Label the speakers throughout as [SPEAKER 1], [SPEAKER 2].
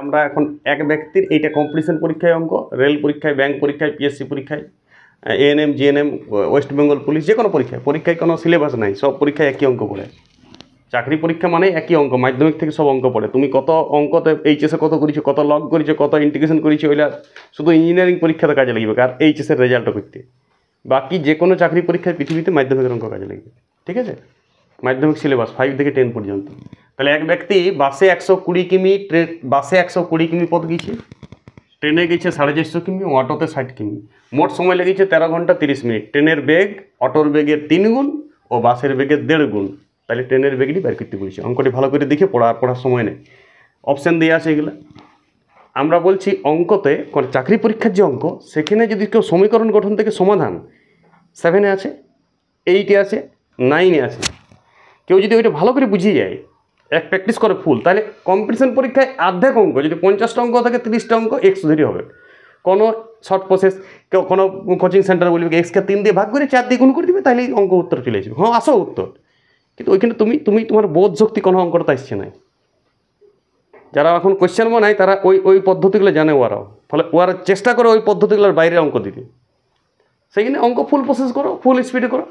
[SPEAKER 1] আমরা এখন এক ব্যক্তির এইটা কম্পিটিশন পরীক্ষায় অঙ্ক, রেল পরীক্ষায়, ব্যাংক পরীক্ষায়, পিএসসি পরীক্ষায়, ANM, GNM, West Bengal police, যে কোনো পরীক্ষায় কোনো সিলেবাস নাই, সব পরীক্ষায় একই অঙ্ক পড়ে। চাকরি পরীক্ষা মানে একই অঙ্ক, মাধ্যমিক থেকে সব অঙ্ক পড়ে। তুমি কত অঙ্কতে এইচএসে কত করেছো, কত লগ করেছো, কত ইন্টিগ্রেশন করেছো, ওইটা শুধু ইঞ্জিনিয়ারিং পরীক্ষাতে কাজে লাগবে আর এইচএসের রেজাল্টও করতে। বাকি যে কোনো চাকরি পরীক্ষায় পৃথিবীতে মাধ্যমিকের অঙ্ক কাজে লাগবে, ঠিক আছে? মাধ্যমিক সিলেবাস 5 থেকে 10 পর্যন্ত। তাহলে এক ব্যক্তি বাসে 120 কিমি, বাসে 120 কিমি পথ গেছে, ট্রেনে গেছে 450 কিমি, অটোতে 60 কিমি, মোট সময় লেগেছে 13 ঘন্টা 30 মিনিট। ট্রেনের বেগ অটোর বেগের 3 গুণ ও বাসের বেগের 1.5 গুণ। তাহলে ট্রেনের বেগটি বের করতে বলছি। অঙ্কটি ভালো করে দেখে পড়ার সময় নেই, অপশান দিয়ে আছে এগুলো। আমরা বলছি অঙ্কতে চাকরি পরীক্ষার যে অঙ্ক, সেখানে যদি কেউ সমীকরণ গঠন থেকে সমাধান 7-এ আছে, 8-এ আছে, 9-এ আছে, কেউ যদি ওইটা ভালো করে বুঝিয়ে যায়, এক প্র্যাকটিস করে ফুল, তাহলে কম্পিটিশন পরীক্ষায় অর্ধেক অঙ্ক, যদি 50টা অঙ্ক থাকে 30টা অঙ্ক এক্স ধরে হবে। কোনো শর্ট প্রসেস, কেউ কোনো কোচিং সেন্টার বলবে এক্সকে 3 দিয়ে ভাগ করে 4 দিয়ে গুণ করে দিবে, তাহলে অঙ্ক উত্তর চলে আসবে। হ্যাঁ, আসো উত্তর, কিন্তু ওইখানে তুমি তোমার বোধ শক্তি কোনো অঙ্কটা আসছে না। যারা এখন কোয়েশ্চেন বানায় তারা ওই পদ্ধতিগুলো জানে, ওরা চেষ্টা করে ওই পদ্ধতিগুলোর বাইরে অঙ্ক দিতে। সেইখানে অঙ্ক ফুল প্রসেস করো, ফুল স্পিডে করো।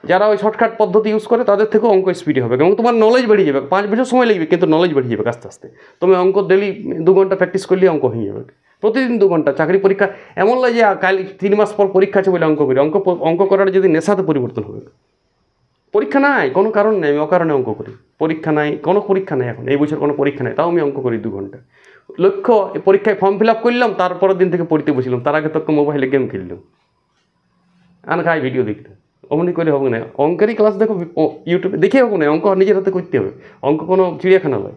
[SPEAKER 1] যারা ওই শর্টকাট পদ্ধতি ইউজ করে তাদের থেকেও অঙ্ক স্পিডে হবে এবং তোমার নলেজ বেড়ে যাবে। 5 বছর সময় লাগবে, কিন্তু নলেজ বেড়ে যাবে আস্তে আস্তে। তুমি অঙ্ক ডেলি 2 ঘন্টা প্র্যাকটিস করলে অঙ্ক হয়ে যাবে। প্রতিদিন 2 ঘন্টা। চাকরি পরীক্ষা এমন লাগে যে কাল 3 মাস পর পরীক্ষা আছে বলে অঙ্ক করি। অঙ্ক করার যদি নেশাতে পরিবর্তন হবে। পরীক্ষা নাই, কোনো কারণ নেই, আমি অকারণে অঙ্ক করি। পরীক্ষা নাই, কোনো পরীক্ষা নেই এখন, এই বছর কোনো পরীক্ষা নেই, তাও আমি অঙ্ক করি 2 ঘন্টা। লক্ষ্য, পরীক্ষায় ফর্ম ফিল আপ করলাম, তারপরের দিন থেকে পড়তে বসলাম, তার আগে তো মোবাইলে গেম খেললাম, খাই ভিডিও দেখলাম। অমনি করে হবে না। অঙ্কেরই ক্লাস দেখো, ইউটিউবে দেখে হবে না। অঙ্ক নিজের হাতে করতে হবে। অঙ্ক কোনো চিড়িয়াখানা নয়।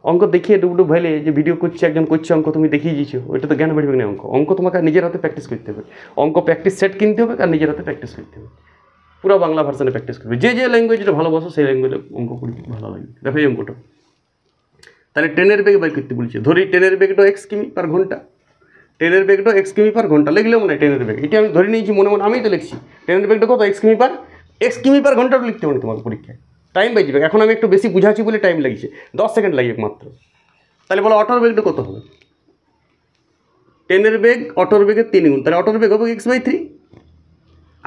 [SPEAKER 1] অঙ্ক দেখিয়ে ডুবডুব ভাইলে যে ভিডিও করছে, একজন করছে অঙ্ক, তুমি দেখিয়ে দিয়েছো, ওইটা তো জ্ঞান বেড়বে না। অঙ্ক তোমাকে নিজের হাতে প্র্যাকটিস করতে হবে। অঙ্ক প্র্যাকটিস সেট কিনতে হবে আর নিজের হাতে প্র্যাকটিস করতে হবে। পুরো বাংলা ভার্সনে প্র্যাকটিস করবে। যে ল্যাঙ্গুয়েজটা ভালোবাসো সেই ল্যাঙ্গুয়েজে অঙ্ক করতে ভালো লাগবে। দেখো এই অঙ্কটা, তাহলে ট্রেনের বেগ বের করতে বলছে। ধরি ট্রেনের বেগটা 1 কিমি পার ঘন্টা। ট্রেনের বেগটা 1 কিমি পার ঘন্টা লিখলে মনে হয় ট্রেনের বেগ, এটা আমি ধরে নিয়েছি মনে মনে, আমি তো লিখছি ট্রেনের বেগটা কত, 1 কিমি পার ঘন্টাটা লিখতে হবে তোমার পরীক্ষায়। টাইম বেঁচে যাবে। এখন আমি একটু বেশি বুঝাচ্ছি বলে টাইম লাগছে, 10 সেকেন্ড লাগবে মাত্র। তাহলে বলো অটোর বেগটা কত হবে? ট্রেনের বেগ অটোর বেগের 3 গুণ, তাহলে অটোর বেগ হবে x/3।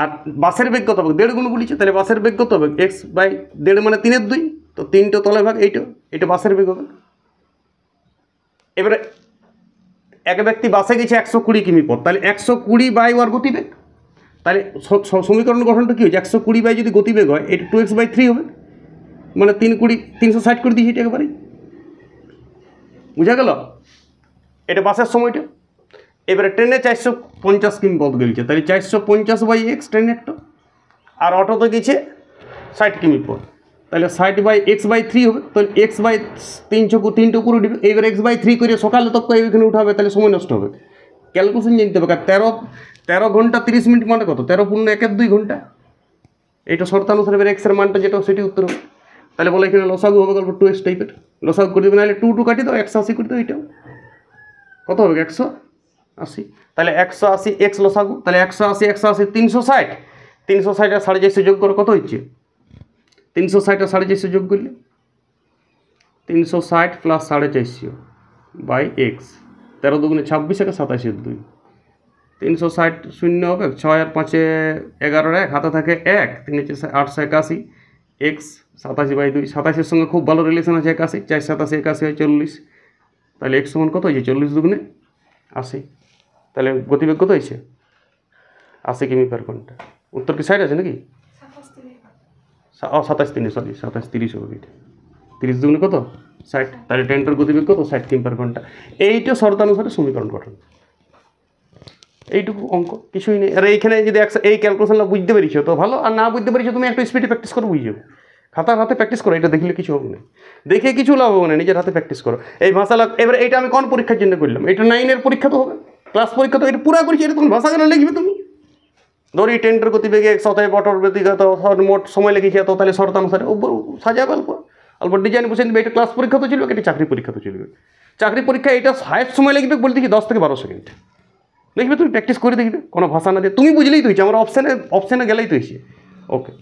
[SPEAKER 1] আর বাসের বেগ কত হবে? 1.5 গুণ বলেছে, তাহলে বাসের বেগ কত হবে? x/1.5 মানে 3-এর 2, তো 3টা তলায় ভাগ, এইটা বাসের বেগ হবে। এবারে এক ব্যক্তি বাসে গেছে 120 কিমি পথ, তাহলে 120 বাই ওর গতিবেগ। তাহলে সমীকরণ গঠনটা কী হয়েছে? 120 বাই যদি গতিবেগ হয়, এটা 2x/3 হবে, মানে 360 করে দিয়েছি এটা একেবারেই। বুঝা গেল? এটা বাসের সময়টা। এবারে ট্রেনে 450 কিমি পথ গেছে, তাহলে 450 বাই x ট্রেনেরটা। আর অটোতে গেছে 60 কিমি পথ, তাহলে 60 বাই x/3 হবে। তাহলে x/3 উপরে উঠবে। এইবার x/3 করে সকালে তো এইখানে উঠাবে, তাহলে সময় নষ্ট হবে। ক্যালকুলেশন জানতে হবে। 13 ঘন্টা 30 মিনিট মানে কত? 13 × 1 = 2 ঘন্টা। এইটা শর্তানুসারে এবার এক্সের মানটা যেটা সেটি উত্তর হবে। তাহলে বলে এখানে লসাগু হবে গল্প 2x টাইপের। লসাগু করে দেবে, নাহলে 2 কাটি দাও, 180 করে দাও। এইটাও কত হবে? 180। তাহলে 180 x লসাগু, তাহলে 180 180 360। 360 আর 450 যোগ করে কত হচ্ছে? 360 আর 450 যোগ করলে 360 প্লাস 450 বাই x। 13 দুগুণে 26 আর 27 2। 360 শূন্য হবে, 6 আর 5 11 1, হাতে থাকে 1, 3 881 x 87/2। 27-এর সঙ্গে খুব ভালো রিলেশন আছে 81, 4 87 81 হয় 40। তাহলে x সমান কত হয়েছে? 40 দুগুণে 80। তাহলে গতিবেগ কত হয়েছে? 80 কিমি পার ঘন্টা। উত্তর কি 60 আছে নাকি? 27 সরি 27 30 হবে। এটা 30 দুগুণে কত? 60। তাহলে ট্রেনটার গতিবেগ কত? 60 কিমি পার ঘন্টা। এইটা শর্তানুসারে সমীকরণ গঠন। এইটুকু অঙ্ক, কিছুই নেই। আর এইখানে যদি এই ক্যালকুলেশনটা বুঝতে পেরেছো তো ভালো, আর না বুঝতে পেরেছো তুমি একটু স্পিডে প্র্যাকটিস করো, বুঝে যাবে। খাতার হাতে প্র্যাকটিস করো, এটা দেখলে কিছু হবে না, দেখে কিছু লাভ হবে না, নিজের হাতে প্র্যাকটিস করো। এই ভাষা এবার এইটা আমি কোন পরীক্ষার জন্য করলাম? এটা 9-এর পরীক্ষা তো হবে, ক্লাস পরীক্ষা তো। এটা পুরো করেছি, এটা তখন ভাষা কেন লিখবে তুমি? ধরি ট্রেনটার গতিবেগে 100, অটোর গতিগত মোট সময় লেগেছে এত, তাহলে শর্তানুসারে সাজাবে অল্প ডিজাইন বসে দেবে। এটা ক্লাস পরীক্ষা তো চলবে, এটা চাকরি পরীক্ষা তো চলবে। চাকরি পরীক্ষা এটা হায়েস্ট সময় লাগবে বলতে কি 10 থেকে 12 সেকেন্ড। দেখবে তুমি প্র্যাকটিস করে দেখবে, কোনো ভাষা না দিয়ে তুমি বুঝলেই তো হয়েছে। আমার অপশানে গেলেই তো হয়েছে। ওকে।